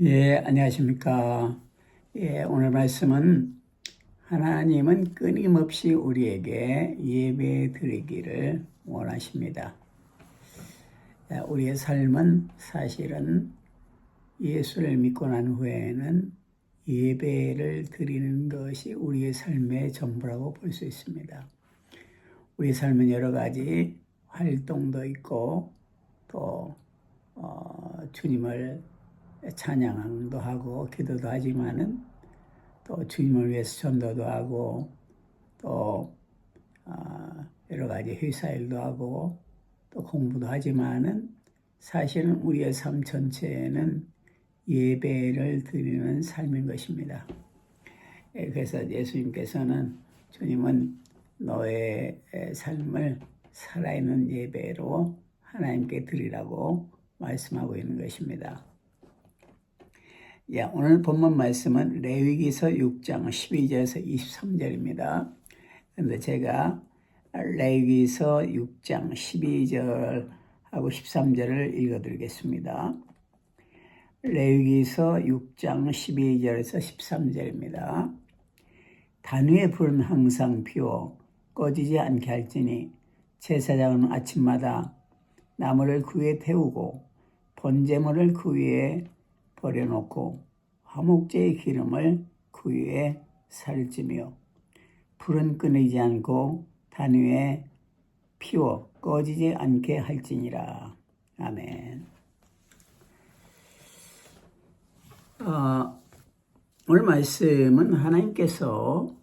예, 안녕하십니까. 예, 오늘 말씀은 하나님은 끊임없이 우리에게 예배 드리기를 원하십니다. 우리의 삶은 사실은 예수를 믿고 난 후에는 예배를 드리는 것이 우리의 삶의 전부라고 볼 수 있습니다. 우리의 삶은 여러 가지 활동도 있고 또 주님을 찬양도 하고 기도도 하지만은 또 주님을 위해서 전도도 하고 또 여러 가지 회사 일도 하고 또 공부도 하지만은 사실은 우리의 삶 전체에는 예배를 드리는 삶인 것입니다. 그래서 예수님께서는 주님은 너의 삶을 살아있는 예배로 하나님께 드리라고 말씀하고 있는 것입니다. 오늘 본문 말씀은 레위기서 6장 12절에서 23절입니다. 그런데 제가 레위기서 6장 12절하고 13절을 읽어드리겠습니다. 레위기서 6장 12절에서 13절입니다. 단위의 불은 항상 피워 꺼지지 않게 할지니 제사장은 아침마다 나무를 그 위에 태우고 번제물을 그 위에 버려놓고 화목제의 기름을 그 위에 살찌며 불은 끊이지 않고 단위에 피워 꺼지지 않게 할지니라. 아멘. 오늘 말씀은 하나님께서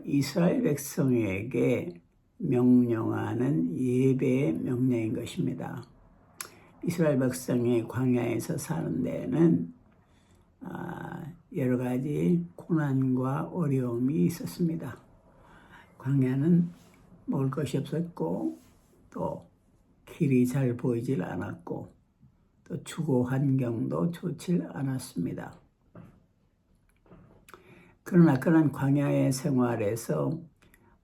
이스라엘 백성에게 명령하는 예배의 명령인 것입니다. 이스라엘 백성이 광야에서 사는 데에는 여러 가지 고난과 어려움이 있었습니다. 광야는 먹을 것이 없었고 또 길이 잘 보이질 않았고 또 주거 환경도 좋지 않았습니다. 그러나 그런 광야의 생활에서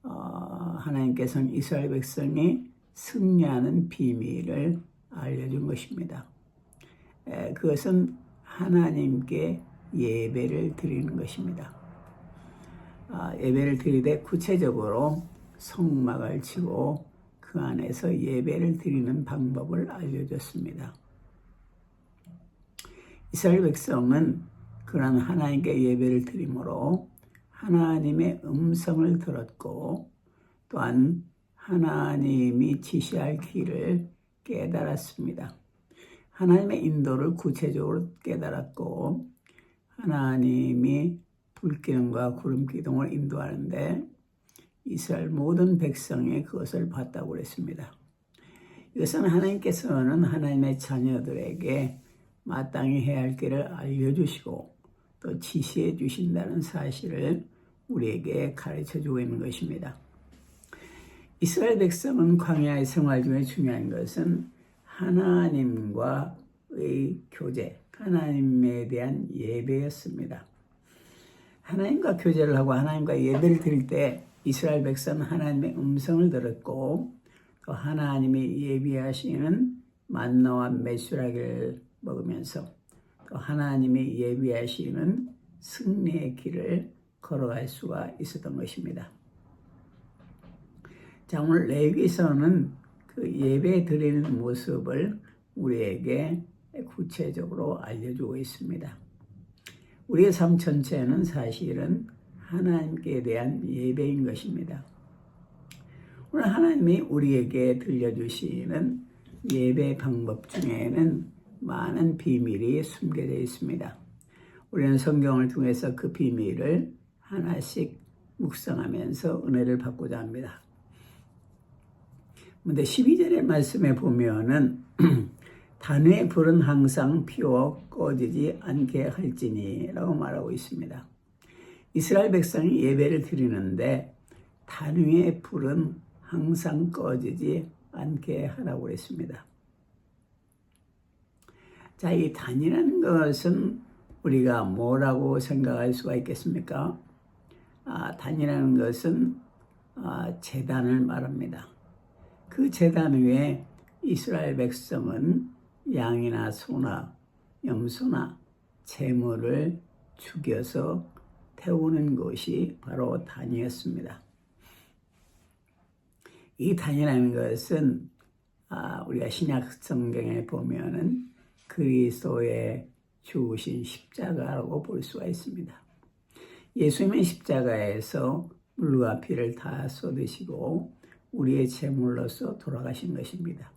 하나님께서는 이스라엘 백성이 승리하는 비밀을 알려준 것입니다. 그것은 하나님께 예배를 드리는 것입니다. 예배를 드리되 구체적으로 성막을 치고 그 안에서 예배를 드리는 방법을 알려줬습니다. 이스라엘 백성은 그런 하나님께 예배를 드림으로 하나님의 음성을 들었고 또한 하나님이 지시할 길을 깨달았습니다. 하나님의 인도를 구체적으로 깨달았고 하나님이 불기둥과 구름기둥을 인도하는데 이스라엘 모든 백성이 그것을 봤다고 그랬습니다. 이것은 하나님께서는 하나님의 자녀들에게 마땅히 해야 할 길을 알려주시고 또 지시해 주신다는 사실을 우리에게 가르쳐주고 있는 것입니다. 이스라엘 백성은 광야의 생활 중에 중요한 것은 하나님과의 교제, 하나님에 대한 예배였습니다. 하나님과 교제를 하고 하나님과 예배를 드릴 때 이스라엘 백성은 하나님의 음성을 들었고 또 하나님이 예비하시는 만나와 메추라기를 먹으면서 또 하나님이 예비하시는 승리의 길을 걸어갈 수가 있었던 것입니다. 자, 오늘 레위기서는 그 예배 드리는 모습을 우리에게 구체적으로 알려주고 있습니다. 우리의 삶 전체는 사실은 하나님께 대한 예배인 것입니다. 오늘 하나님이 우리에게 들려주시는 예배 방법 중에는 많은 비밀이 숨겨져 있습니다. 우리는 성경을 통해서 그 비밀을 하나씩 묵상하면서 은혜를 받고자 합니다. 근데 12절의 말씀에 보면은 단위의 불은 항상 피워 꺼지지 않게 할지니 라고 말하고 있습니다. 이스라엘 백성이 예배를 드리는데 단위의 불은 항상 꺼지지 않게 하라고 했습니다. 자, 이 단이라는 것은 우리가 뭐라고 생각할 수가 있겠습니까? 단이라는 것은 제단을 말합니다. 그 제단 위에 이스라엘 백성은 양이나 소나 염소나 재물을 죽여서 태우는 것이 바로 단이었습니다. 이 단이라는 것은 우리가 신약 성경에 보면은 그리스도의 죽으신 십자가라고 볼 수가 있습니다. 예수님의 십자가에서 물과 피를 다 쏟으시고 우리의 제물로서 돌아가신 것입니다.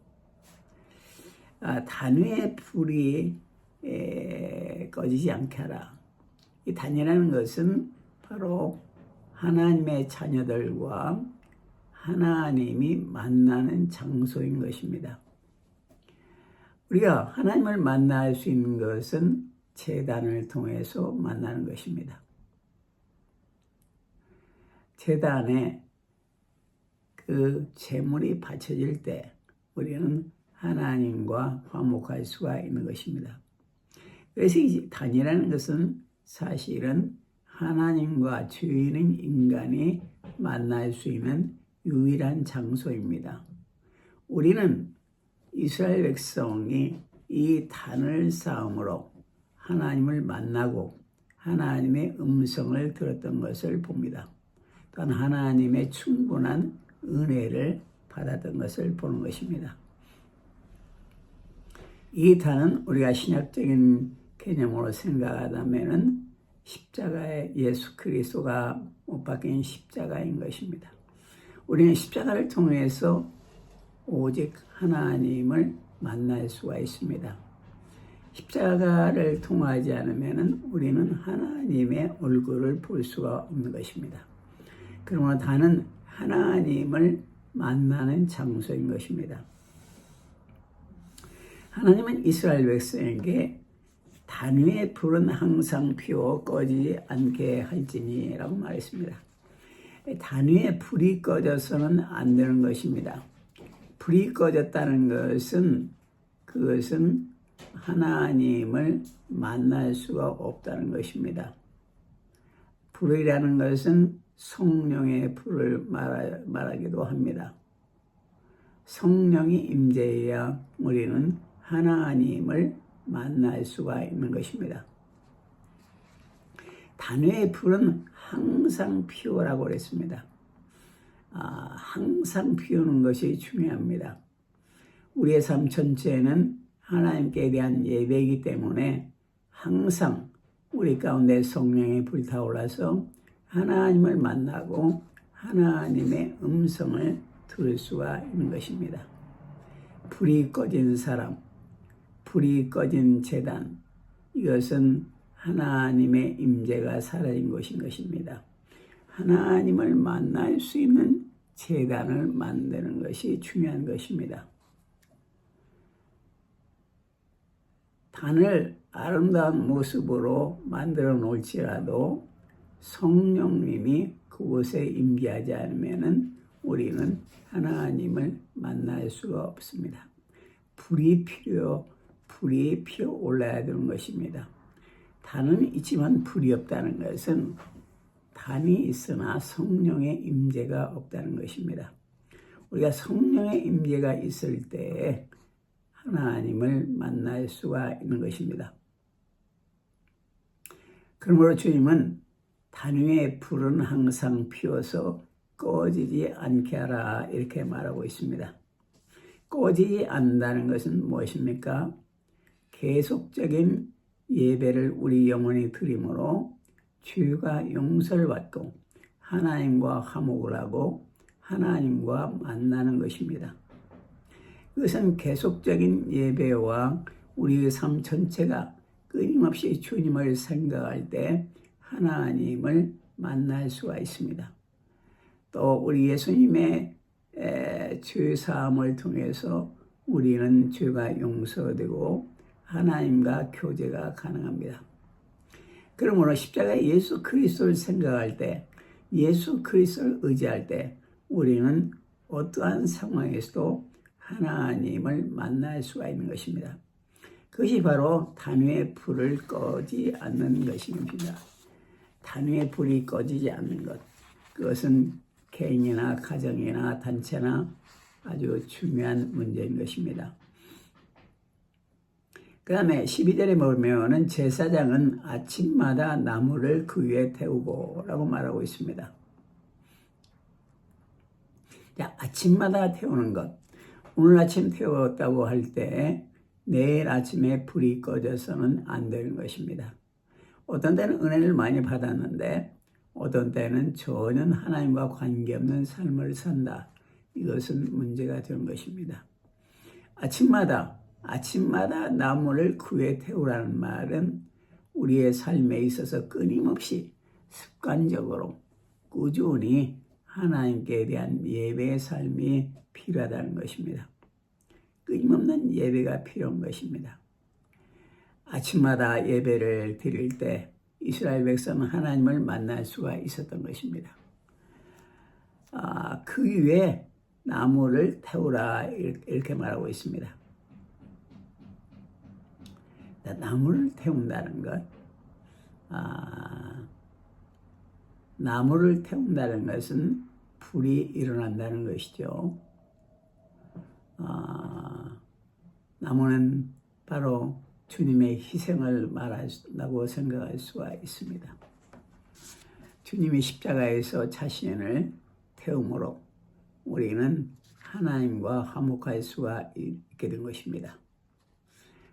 단위의 불이 꺼지지 않게 하라. 이 단위라는 것은 바로 하나님의 자녀들과 하나님이 만나는 장소인 것입니다. 우리가 하나님을 만날 수 있는 것은 제단을 통해서 만나는 것입니다. 제단에 그 제물이 바쳐질 때 우리는 하나님과 화목할 수가 있는 것입니다. 그래서 이 단이라는 것은 사실은 하나님과 죄인인 인간이 만날 수 있는 유일한 장소입니다. 우리는 이스라엘 백성이 이 단을 쌓음으로 하나님을 만나고 하나님의 음성을 들었던 것을 봅니다. 또한 하나님의 충분한 은혜를 받았던 것을 보는 것입니다. 이 단은 우리가 신약적인 개념으로 생각하다면 십자가의 예수 그리스도가 못 박힌 십자가인 것입니다. 우리는 십자가를 통해서 오직 하나님을 만날 수가 있습니다. 십자가를 통하지 않으면 우리는 하나님의 얼굴을 볼 수가 없는 것입니다. 그러나 단은 하나님을 만나는 장소인 것입니다. 하나님은 이스라엘 백성에게 단위의 불은 항상 피워 꺼지지 않게 할지니라고 말했습니다. 단위의 불이 꺼져서는 안 되는 것입니다. 불이 꺼졌다는 것은 그것은 하나님을 만날 수가 없다는 것입니다. 불이라는 것은 성령의 불을 말하기도 합니다. 성령이 임재해야 우리는 하나님을 만날 수가 있는 것입니다. 단위의 불은 항상 피우라고 그랬습니다. 항상 피우는 것이 중요합니다. 우리의 삶 전체는 하나님께 대한 예배이기 때문에 항상 우리 가운데 성령이 불타올라서 하나님을 만나고 하나님의 음성을 들을 수가 있는 것입니다. 불이 꺼진 사람, 불이 꺼진 제단, 이것은 하나님의 임재가 사라진 것인 것입니다. 하나님을 만날 수 있는 제단을 만드는 것이 중요한 것입니다. 단을 아름다운 모습으로 만들어 놓을지라도 성령님이 그곳에 임재하지 않으면 우리는 하나님을 만날 수가 없습니다. 불이 피어 올라야 되는 것입니다. 단은 있지만 불이 없다는 것은 단이 있으나 성령의 임재가 없다는 것입니다. 우리가 성령의 임재가 있을 때 하나님을 만날 수가 있는 것입니다. 그러므로 주님은 단위의 불은 항상 피워서 꺼지지 않게 하라 이렇게 말하고 있습니다. 꺼지지 않는다는 것은 무엇입니까? 계속적인 예배를 우리 영혼이 드림으로 죄가 용서를 받고 하나님과 화목을 하고 하나님과 만나는 것입니다. 그것은 계속적인 예배와 우리의 삶 전체가 끊임없이 주님을 생각할 때 하나님을 만날 수가 있습니다. 또 우리 예수님의 죄 사함을 통해서 우리는 죄가 용서되고 하나님과 교제가 가능합니다. 그러므로 십자가의 예수 그리스도를 생각할 때, 예수 그리스도를 의지할 때 우리는 어떠한 상황에서도 하나님을 만날 수가 있는 것입니다. 그것이 바로 단위의 불을 꺼지 않는 것입니다. 단위의 불이 꺼지지 않는 것, 그것은 개인이나 가정이나 단체나 아주 중요한 문제인 것입니다. 그 다음에 12절에 보면은 제사장은 아침마다 나무를 그 위에 태우고 라고 말하고 있습니다. 자, 아침마다 태우는 것. 오늘 아침 태웠다고 할 때 내일 아침에 불이 꺼져서는 안 되는 것입니다. 어떤 때는 은혜를 많이 받았는데 어떤 때는 전혀 하나님과 관계없는 삶을 산다. 이것은 문제가 되는 것입니다. 아침마다 나무를 그 위에 태우라는 말은 우리의 삶에 있어서 끊임없이 습관적으로 꾸준히 하나님께 대한 예배의 삶이 필요하다는 것입니다. 끊임없는 예배가 필요한 것입니다. 아침마다 예배를 드릴 때 이스라엘 백성은 하나님을 만날 수가 있었던 것입니다. 그 위에 나무를 태우라 이렇게 말하고 있습니다. 나무를 태운다는 것, 나무를 태운다는 것은 불이 일어난다는 것이죠. 나무는 바로 주님의 희생을 말한다고 생각할 수가 있습니다. 주님이 십자가에서 자신을 태움으로 우리는 하나님과 화목할 수가 있게 된 것입니다.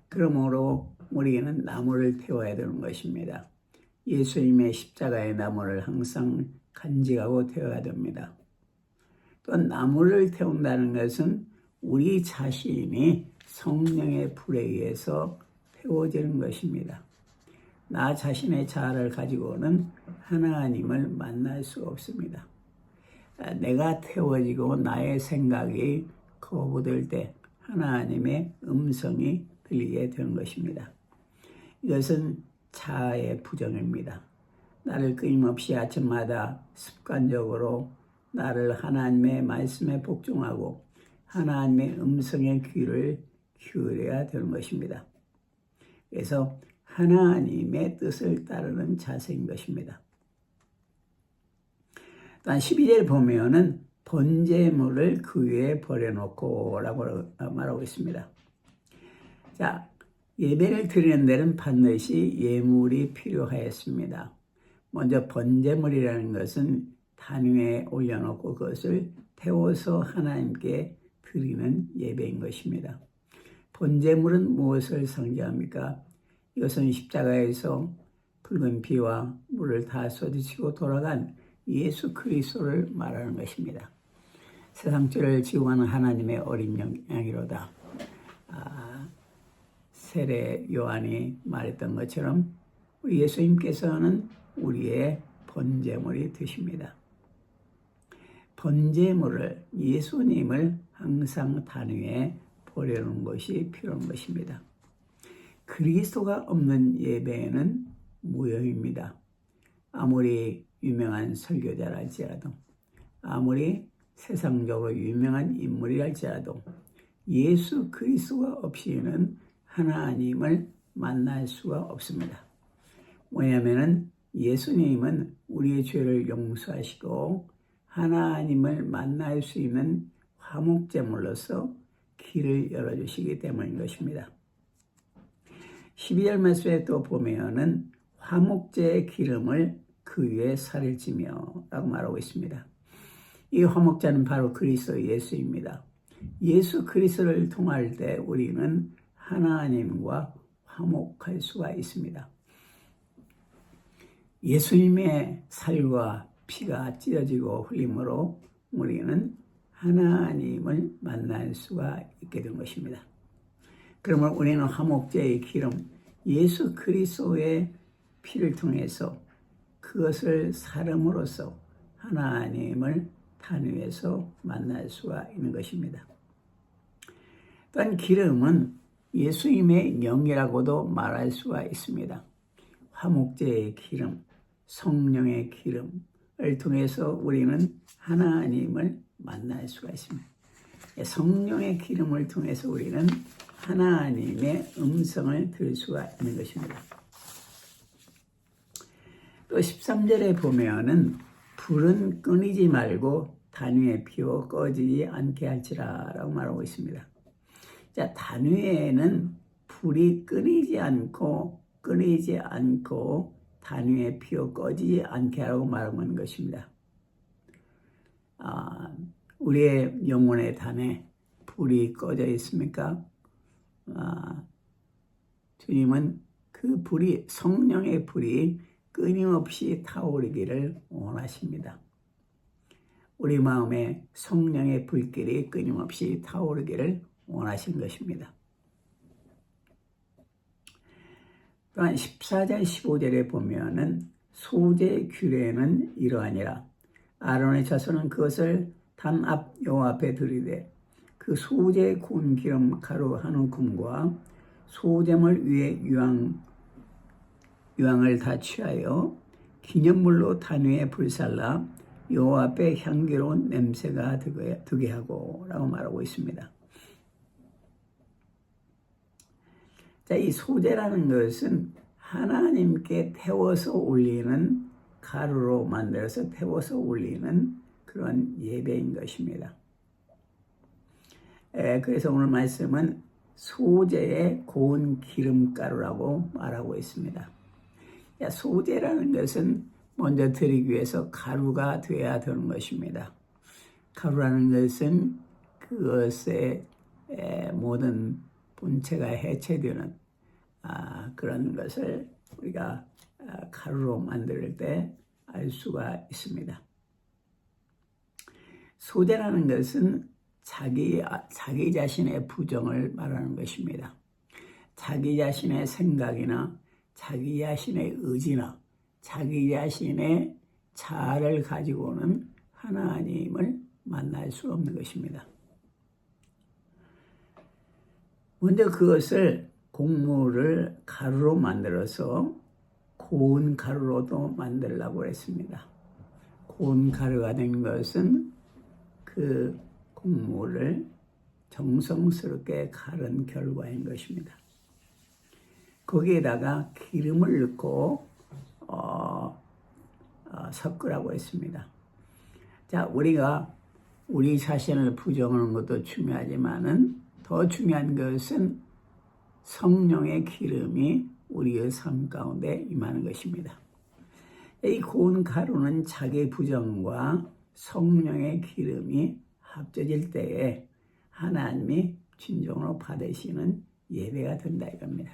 그러므로 우리는 나무를 태워야 되는 것입니다. 예수님의 십자가의 나무를 항상 간직하고 태워야 됩니다. 또 나무를 태운다는 것은 우리 자신이 성령의 불에 의해서 태워지는 것입니다. 나 자신의 자아를 가지고는 하나님을 만날 수 없습니다. 내가 태워지고 나의 생각이 거부될 때 하나님의 음성이 들리게 되는 것입니다. 이것은 자아의 부정입니다. 나를 끊임없이 아침마다 습관적으로 나를 하나님의 말씀에 복종하고 하나님의 음성의 귀를 기울여야 되는 것입니다. 그래서 하나님의 뜻을 따르는 자세인 것입니다. 또한 12절 보면은 번제물을 그 위에 버려놓고 라고 말하고 있습니다. 자, 예배를 드리는 데는 반드시 예물이 필요하였습니다. 먼저 번제물이라는 것은 단 위에 올려놓고 그것을 태워서 하나님께 드리는 예배인 것입니다. 번제물은 무엇을 상징합니까? 이것은 십자가에서 붉은 피와 물을 다 쏟으시고 돌아간 예수 그리스도를 말하는 것입니다. 세상 죄를 지고 가는 하나님의 어린 양이로다. 세례 요한이 말했던 것처럼 우리 예수님께서는 우리의 번제물이 되십니다. 번제물을 예수님을 항상 단 위에 버려놓은 것이 필요한 것입니다. 그리스도가 없는 예배는 무효입니다. 아무리 유명한 설교자랄지라도 아무리 세상적으로 유명한 인물이랄지라도 예수 그리스도가 없이는 하나님을 만날 수가 없습니다. 왜냐하면 예수님은 우리의 죄를 용서하시고 하나님을 만날 수 있는 화목제물로서 길을 열어주시기 때문인 것입니다. 12절 말씀에 또 보면은 화목제의 기름을 그 위에 살을 찌며 라고 말하고 있습니다. 이 화목자는 바로 그리스도 예수입니다. 예수 그리스도를 통할 때 우리는 하나님과 화목할 수가 있습니다. 예수님의 살과 피가 찢어지고 흘림으로 우리는 하나님을 만날 수가 있게 된 것입니다. 그러면 우리는 화목제의 기름, 예수 그리스도의 피를 통해서 그것을 사름으로써 하나님을 단 위에서 만날 수가 있는 것입니다. 또한 기름은 예수님의 영이라고도 말할 수가 있습니다. 화목제의 기름, 성령의 기름을 통해서 우리는 하나님을 만날 수가 있습니다. 성령의 기름을 통해서 우리는 하나님의 음성을 들을 수가 있는 것입니다. 또 13절에 보면은 불은 끊이지 말고 단위에 피워 꺼지지 않게 할지라 라고 말하고 있습니다. 자, 단위에는 불이 끊이지 않고 단 위에 피어 꺼지지 않게 하라고 말하는 것입니다. 우리의 영혼의 단에 불이 꺼져 있습니까? 주님은 그 불이, 성령의 불이 끊임없이 타오르기를 원하십니다. 우리 마음에 성령의 불길이 끊임없이 타오르기를 원하신 것입니다. 또한 14절 15절에 보면은 소재 규례는 이러하니라. 아론의 자손은 그것을 단 앞 여호와 앞에 드리되 그 소재 고운 기름 가루 한 움큼과 소재물 위에 유황을 다 취하여 기념물로 단 위에 불살라 여호와 앞에 향기로운 냄새가 드게 하고 라고 말하고 있습니다. 자, 이 소재라는 것은 하나님께 태워서 올리는, 가루로 만들어서 태워서 올리는 그런 예배인 것입니다. 그래서 오늘 말씀은 소재의 고운 기름가루라고 말하고 있습니다. 소재라는 것은 먼저 드리기 위해서 가루가 되어야 되는 것입니다. 가루라는 것은 그것의 모든 본체가 해체되는 그런 것을 우리가 가루로 만들 때 알 수가 있습니다. 소재라는 것은 자기 자신의 부정을 말하는 것입니다. 자기 자신의 생각이나 자기 자신의 의지나 자기 자신의 자아를 가지고는 하나님을 만날 수 없는 것입니다. 먼저 그것을 곡물을 가루로 만들어서 고운 가루로도 만들려고 했습니다. 고운 가루가 된 것은 그 곡물을 정성스럽게 갈은 결과인 것입니다. 거기에다가 기름을 넣고 섞으라고 했습니다. 자, 우리가 우리 자신을 부정하는 것도 중요하지만은 더 중요한 것은 성령의 기름이 우리의 삶 가운데 임하는 것입니다. 이 고운 가루는 자기 부정과 성령의 기름이 합쳐질 때에 하나님이 진정으로 받으시는 예배가 된다 이겁니다.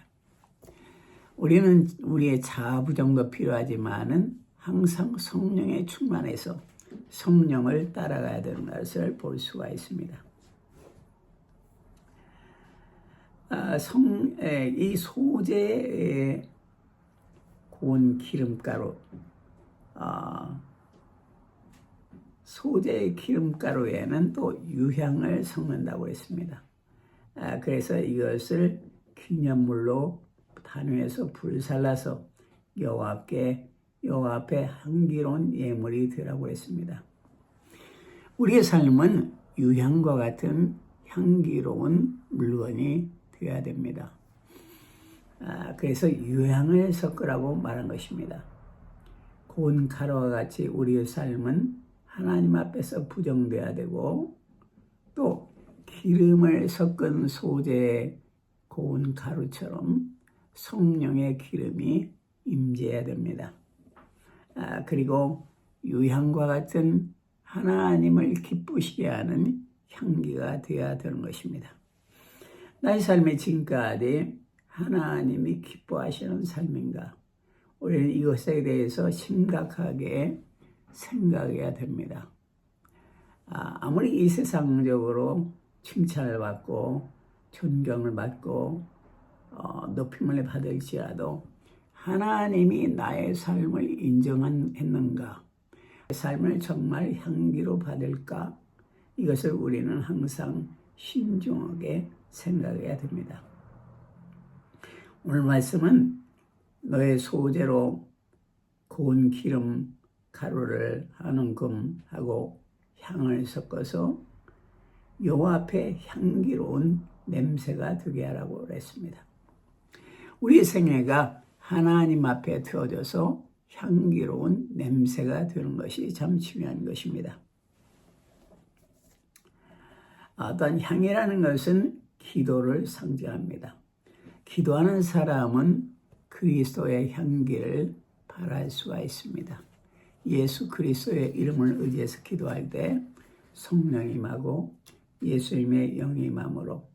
우리는 우리의 자아 부정도 필요하지만은 항상 성령에 충만해서 성령을 따라가야 되는 것을 볼 수가 있습니다. 이 소재의 고운 기름가루, 소재의 기름가루에는 또 유향을 섞는다고 했습니다. 그래서 이것을 기념물로 단위에서 불살라서 여호와 앞에 향기로운 예물이 되라고 했습니다. 우리의 삶은 유향과 같은 향기로운 물건이 되어야 됩니다. 그래서 유향을 섞으라고 말한 것입니다. 고운 가루와 같이 우리의 삶은 하나님 앞에서 부정되어야 되고 또 기름을 섞은 소재의 고운 가루처럼 성령의 기름이 임재해야 됩니다. 그리고 유향과 같은 하나님을 기쁘시게 하는 향기가 되어야 되는 것입니다. 나의 삶의 지금까지 하나님이 기뻐하시는 삶인가? 우리는 이것에 대해서 심각하게 생각해야 됩니다. 아무리 이 세상적으로 칭찬을 받고 존경을 받고 높임을 받을지라도 하나님이 나의 삶을 인정했는가? 삶을 정말 향기로 받을까? 이것을 우리는 항상 신중하게 생각해야 됩니다. 오늘 말씀은 너의 소재로 고운 기름 가루를 한 움큼하고 향을 섞어서 여호와 앞에 향기로운 냄새가 되게 하라고 했습니다. 우리의 생애가 하나님 앞에 되어져서 향기로운 냄새가 되는 것이 참 중요한 것입니다. 또한 향이라는 것은 기도를 상징합니다. 기도하는 사람은 그리스도의 향기를 발할 수가 있습니다. 예수 그리스도의 이름을 의지해서 기도할 때 성령이 임하고 예수님의 영이 임함으로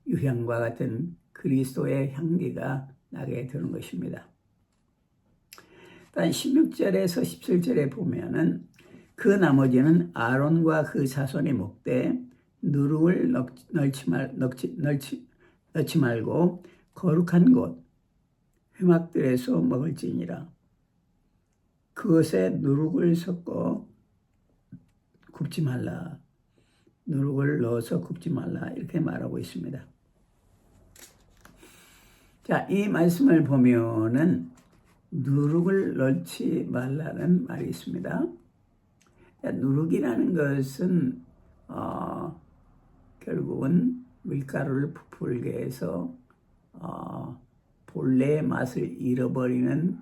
유향과 같은 그리스도의 향기가 나게 되는 것입니다. 단 16절에서 17절에 보면은 그 나머지는 아론과 그 자손이 먹되 누룩을 넣지 말고 거룩한 곳 회막들에서 먹을지니라. 그것에 누룩을 섞어 굽지 말라. 누룩을 넣어서 굽지 말라. 이렇게 말하고 있습니다. 자, 이 말씀을 보면은 누룩을 넣지 말라는 말이 있습니다. 자, 누룩이라는 것은 결국은 밀가루를 부풀게 해서 본래의 맛을 잃어버리게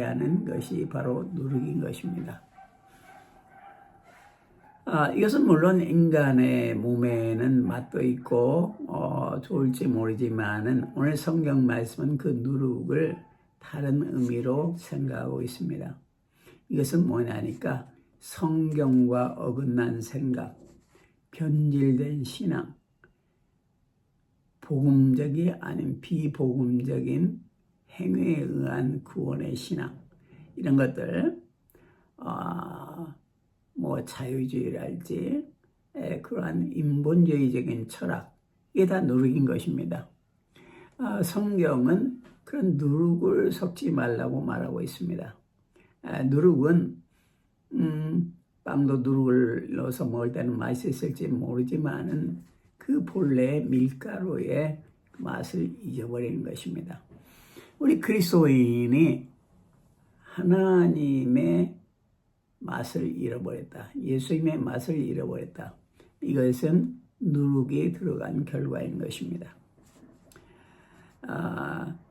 하는 것이 바로 누룩인 것입니다. 이것은 물론 인간의 몸에는 맛도 있고 좋을지 모르지만은 오늘 성경 말씀은 그 누룩을 다른 의미로 생각하고 있습니다. 이것은 뭐냐니까 성경과 어긋난 생각, 변질된 신앙, 복음적이 아닌 비복음적인 행위에 의한 구원의 신앙, 이런 것들, 뭐 자유주의랄지 그러한 인본주의적인 철학, 이게 다 누룩인 것입니다. 성경은 그런 누룩을 섞지 말라고 말하고 있습니다. 누룩은 빵도 누룩을 넣어서 먹을 때는 맛있을지 모르지만은 그 본래의 밀가루의 맛을 잊어버리는 것입니다. 우리 그리스도인이 하나님의 맛을 잃어버렸다. 예수님의 맛을 잃어버렸다. 이것은 누룩이 들어간 결과인 것입니다.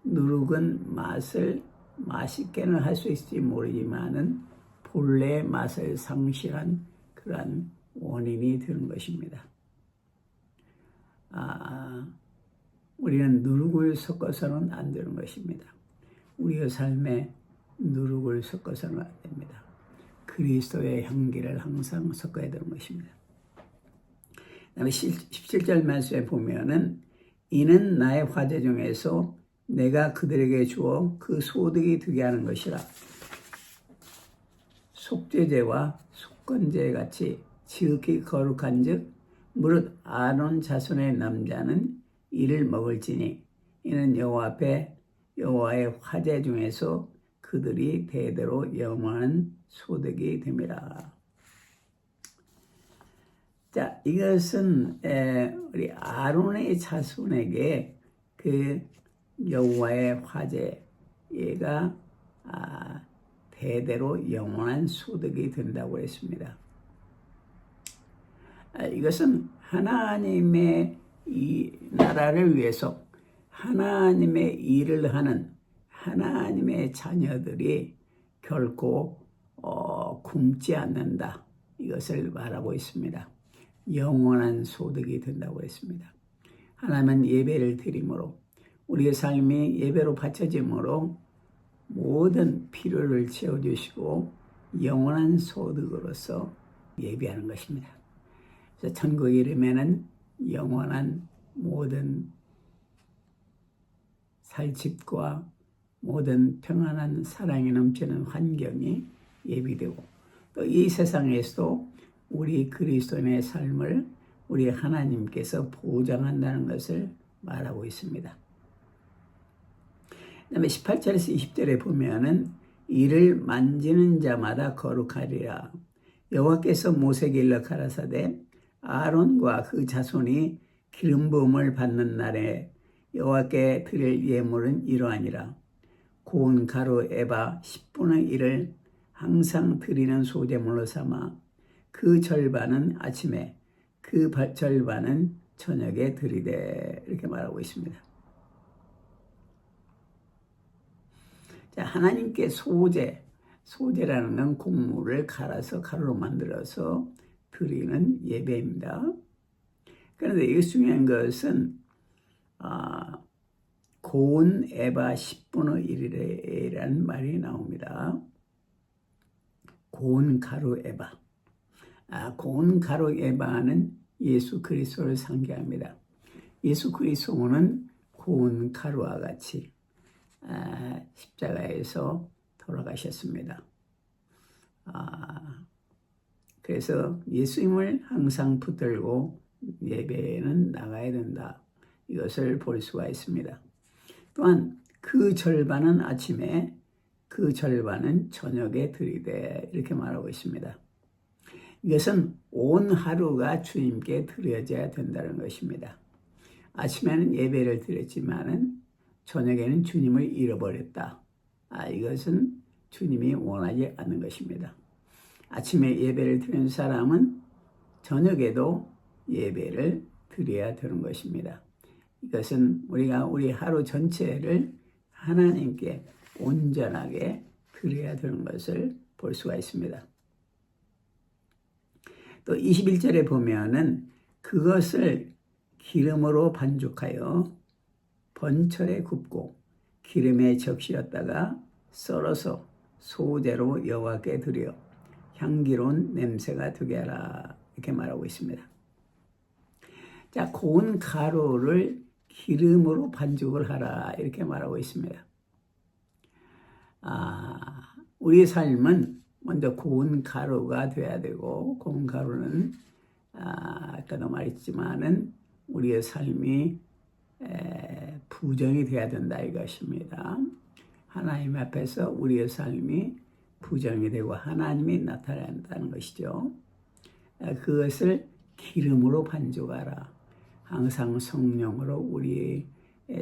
누룩은 맛을 맛있게는 할 수 있을지 모르지만은 본래의 맛을 상실한 그러한 원인이 되는 것입니다. 우리는 누룩을 섞어서는 안 되는 것입니다. 우리의 삶에 누룩을 섞어서는 안 됩니다. 그리스도의 향기를 항상 섞어야 되는 것입니다. 그다음에 17절 말씀에 보면은 이는 나의 화제 중에서 내가 그들에게 주어 그 소득이 되게 하는 것이라. 속죄제와 속건제 같이 지극히 거룩한 즉 무릇 아론 자손의 남자는 이를 먹을지니 이는 여호와 앞에 여호와의 화제 중에서 그들이 대대로 영원한 소득이 됨이라. 자, 이것은 우리 아론의 자손에게 그 여호와의 화제 얘가 대대로 영원한 소득이 된다고 했습니다. 이것은 하나님의 이 나라를 위해서 하나님의 일을 하는 하나님의 자녀들이 결코 굶지 않는다. 이것을 말하고 있습니다. 영원한 소득이 된다고 했습니다. 하나님은 예배를 드림으로 우리의 삶이 예배로 바쳐짐으로 모든 필요를 채워주시고 영원한 소득으로서 예배하는 것입니다. 그래서 천국에 이르면은 영원한 모든 살집과 모든 평안한 사랑이 넘치는 환경이 예비되고 또 이 세상에서도 우리 그리스도인의 삶을 우리 하나님께서 보장한다는 것을 말하고 있습니다. 그 다음에 18절에서 20절에 보면은 이를 만지는 자마다 거룩하리라. 여호와께서 모세에게 일러 가라사대 아론과 그 자손이 기름 부음을 받는 날에 여호와께 드릴 예물은 이러하니라. 고운 가루 에바 10분의 1을 항상 드리는 소제물로 삼아 그 절반은 아침에 그 절반은 저녁에 드리되 이렇게 말하고 있습니다. 자, 하나님께 소제라는 건 곡물을 갈아서 가루로 만들어서 드리는 예배입니다. 그런데 이게 중요한 것은 고운 에바 10분의 1이라는 말이 나옵니다. 고운 가루 에바. 고운 가루 에바는 예수 그리스도를 상징합니다. 예수 그리스도는 고운 가루와 같이 십자가에서 돌아가셨습니다. 그래서 예수님을 항상 붙들고 예배에는 나가야 된다. 이것을 볼 수가 있습니다. 또한 그 절반은 아침에, 그 절반은 저녁에 드리되 이렇게 말하고 있습니다. 이것은 온 하루가 주님께 드려져야 된다는 것입니다. 아침에는 예배를 드렸지만은 저녁에는 주님을 잃어버렸다. 이것은 주님이 원하지 않는 것입니다. 아침에 예배를 드리는 사람은 저녁에도 예배를 드려야 되는 것입니다. 이것은 우리가 우리 하루 전체를 하나님께 온전하게 드려야 되는 것을 볼 수가 있습니다. 또 21절에 보면은 그것을 기름으로 반죽하여 번철에 굽고 기름에 적시었다가 썰어서 소제로 여호와께 드려 향기로운 냄새가 되게 하라. 이렇게 말하고 있습니다. 자, 고운 가루를 기름으로 반죽을 하라. 이렇게 말하고 있습니다. 우리의 삶은 먼저 고운 가루가 돼야 되고, 고운 가루는 아까도 말했지만은 우리의 삶이 부정이 돼야 된다 이것입니다. 하나님 앞에서 우리의 삶이 부정이 되고 하나님이 나타나야 한다는 것이죠. 그것을 기름으로 반죽하라. 항상 성령으로 우리의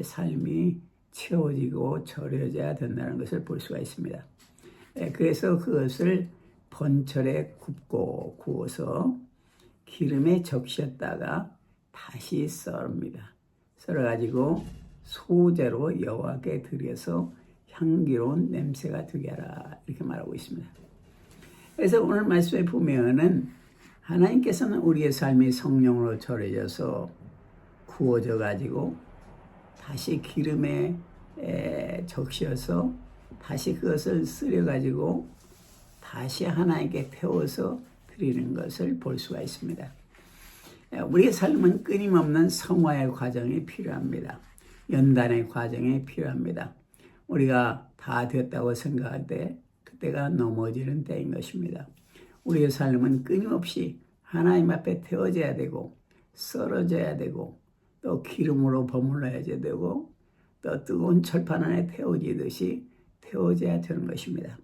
삶이 채워지고 절여져야 된다는 것을 볼 수가 있습니다. 그래서 그것을 번철에 굽고 구워서 기름에 적셨다가 다시 썰습니다. 썰어가지고 소제로 여호와께 드려서 향기로운 냄새가 되게 하라. 이렇게 말하고 있습니다. 그래서 오늘 말씀에 보면은 하나님께서는 우리의 삶이 성령으로 절여져서 구워져 가지고 다시 기름에 적셔서 다시 그것을 쓸여 가지고 다시 하나님께 태워서 드리는 것을 볼 수가 있습니다. 우리의 삶은 끊임없는 성화의 과정이 필요합니다. 연단의 과정이 필요합니다. 우리가 다 됐다고 생각할 때 그때가 넘어지는 때인 것입니다. 우리의 삶은 끊임없이 하나님 앞에 태워져야 되고 썰어져야 되고 또 기름으로 버물러야 되고 또 뜨거운 철판 안에 태워지듯이 태워져야 되는 것입니다.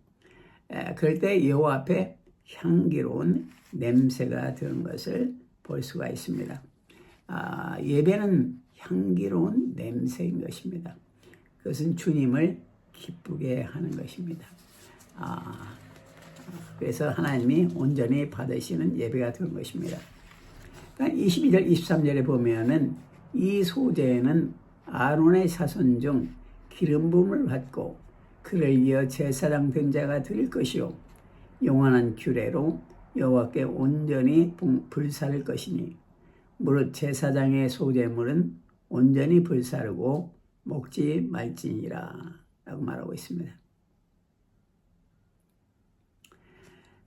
그럴 때 여호와 앞에 향기로운 냄새가 되는 것을 볼 수가 있습니다. 예배는 향기로운 냄새인 것입니다. 그것은 주님을 기쁘게 하는 것입니다. 그래서 하나님이 온전히 받으시는 예배가 되는 것입니다. 22절, 23절에 보면은 이 소제에는 아론의 자손 중 기름 부음을 받고 그를 이어 제사장 된 자가 드릴 것이요 영원한 규례로 여호와께 온전히 불사를 것이니 무릇 제사장의 소제물은 온전히 불사르고 먹지 말지니라 라고 말하고 있습니다.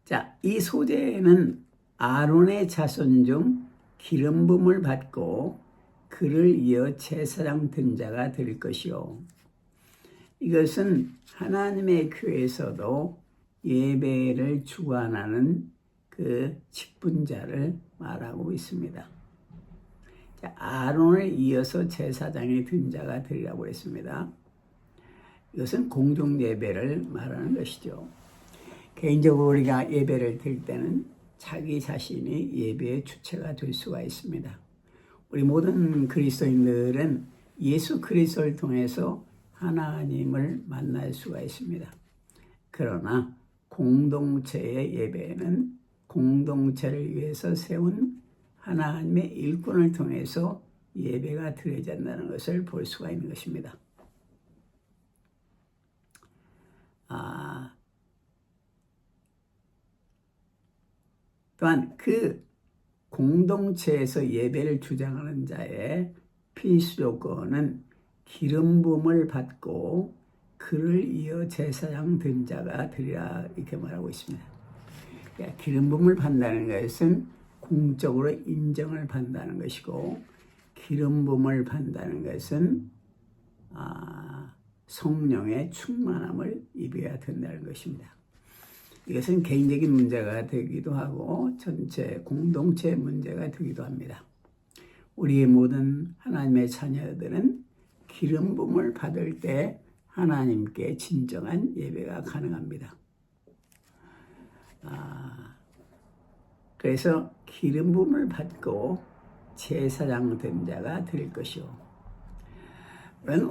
자, 이 소제는 아론의 자손 중 기름 부음을 받고 그를 이어 제사장 된 자가 될 것이요. 이것은 하나님의 교회에서도 예배를 주관하는 그 직분자를 말하고 있습니다. 자, 아론을 이어서 제사장이 된 자가 되리라고 했습니다. 이것은 공동 예배를 말하는 것이죠. 개인적으로 우리가 예배를 드릴 때는 자기 자신이 예배의 주체가 될 수가 있습니다. 우리 모든 그리스도인들은 예수 그리스도를 통해서 하나님을 만날 수가 있습니다. 그러나 공동체의 예배는 공동체를 위해서 세운 하나님의 일꾼을 통해서 예배가 드려진다는 것을 볼 수가 있는 것입니다. 또한 그 공동체에서 예배를 주장하는 자의 필수 조건은 기름 부음을 받고 그를 이어 제사장 된 자가 되리라 이렇게 말하고 있습니다. 그러니까 기름 부음을 받는다는 것은 공적으로 인정을 받는다는 것이고, 기름 부음을 받는다는 것은 성령의 충만함을 입어야 된다는 것입니다. 이것은 개인적인 문제가 되기도 하고 전체 공동체 문제가 되기도 합니다. 우리의 모든 하나님의 자녀들은 기름 부음을 받을 때 하나님께 진정한 예배가 가능합니다. 그래서 기름 부음을 받고 제사장 된 자가 될 것이요.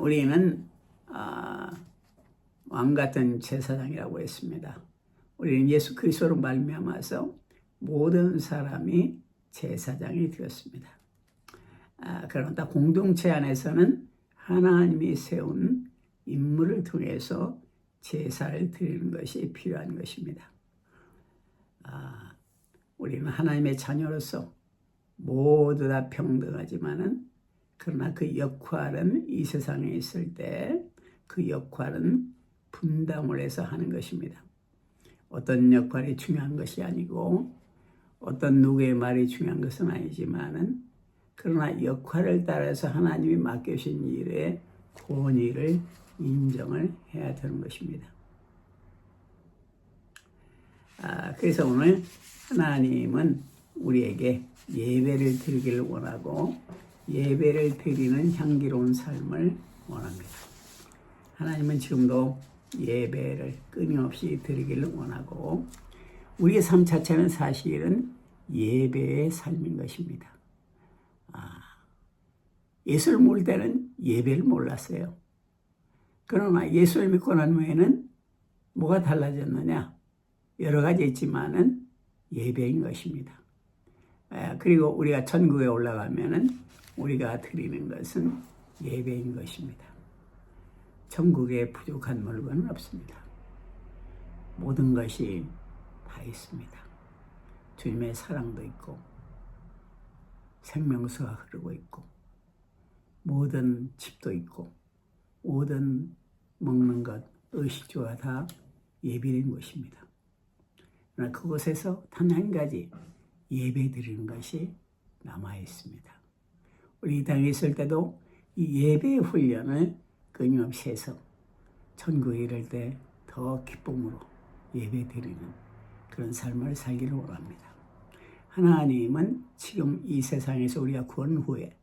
우리는 왕 같은 제사장이라고 했습니다. 우리는 예수 그리스도로 말미암아서 모든 사람이 제사장이 되었습니다. 그러나 공동체 안에서는 하나님이 세운 인물을 통해서 제사를 드리는 것이 필요한 것입니다. 우리는 하나님의 자녀로서 모두 다 평등하지만은, 그러나 그 역할은 이 세상에 있을 때 그 역할은 분담을 해서 하는 것입니다. 어떤 역할이 중요한 것이 아니고 어떤 누구의 말이 중요한 것은 아니지만은, 그러나 역할을 따라서 하나님이 맡겨주신 일의 권위를 인정을 해야 되는 것입니다. 그래서 오늘 하나님은 우리에게 예배를 드리기를 원하고 예배를 드리는 향기로운 삶을 원합니다. 하나님은 지금도 예배를 끊임없이 드리기를 원하고, 우리의 삶 자체는 사실은 예배의 삶인 것입니다. 예수를 모를 때는 예배를 몰랐어요. 그러나 예수를 믿고 난 후에는 뭐가 달라졌느냐? 여러 가지 있지만은 예배인 것입니다. 그리고 우리가 천국에 올라가면은 우리가 드리는 것은 예배인 것입니다. 천국에 부족한 물건은 없습니다. 모든 것이 다 있습니다. 주님의 사랑도 있고 생명수가 흐르고 있고 모든 집도 있고 모든 먹는 것, 의식주가 다 예배인 것입니다. 그러나 그곳에서 단 한 가지 예배 드리는 것이 남아 있습니다. 우리 이 땅에 있을 때도 이 예배 훈련을 끊임없이 해서 천국에 이를 때 더 기쁨으로 예배 드리는 그런 삶을 살기를 원합니다. 하나님은 지금 이 세상에서 우리가 구원 후에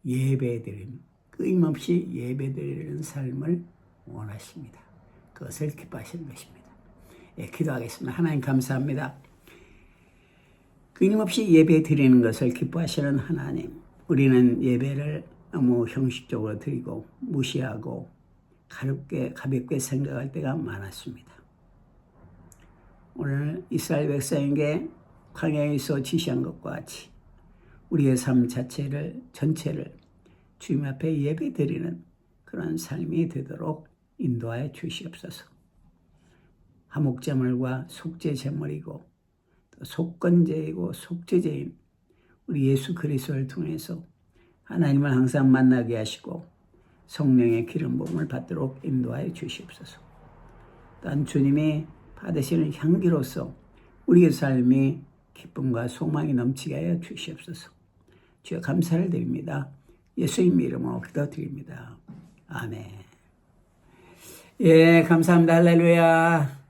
예배 드리는, 끊임없이 예배 드리는 삶을 원하십니다. 그것을 기뻐하시는 것입니다. 기도하겠습니다. 하나님 감사합니다. 끊임없이 예배 드리는 것을 기뻐하시는 하나님, 우리는 예배를 너무 형식적으로 드리고 무시하고 가볍게 생각할 때가 많았습니다. 오늘 이스라엘 백성에게 광야에서 지시한 것과 같이 우리의 삶 전체를 주님 앞에 예배 드리는 그런 삶이 되도록 인도하여 주시옵소서. 화목제물과 속죄제물이고 또 속건제이고 속죄제인 우리 예수 그리스도를 통해서 하나님을 항상 만나게 하시고 성령의 기름 부음을 받도록 인도하여 주시옵소서. 또한 주님이 받으시는 향기로서 우리의 삶이 기쁨과 소망이 넘치게 하여 주시옵소서. 주여 감사를 드립니다. 예수님 이름으로 기도드립니다. 아멘. 감사합니다. 할렐루야.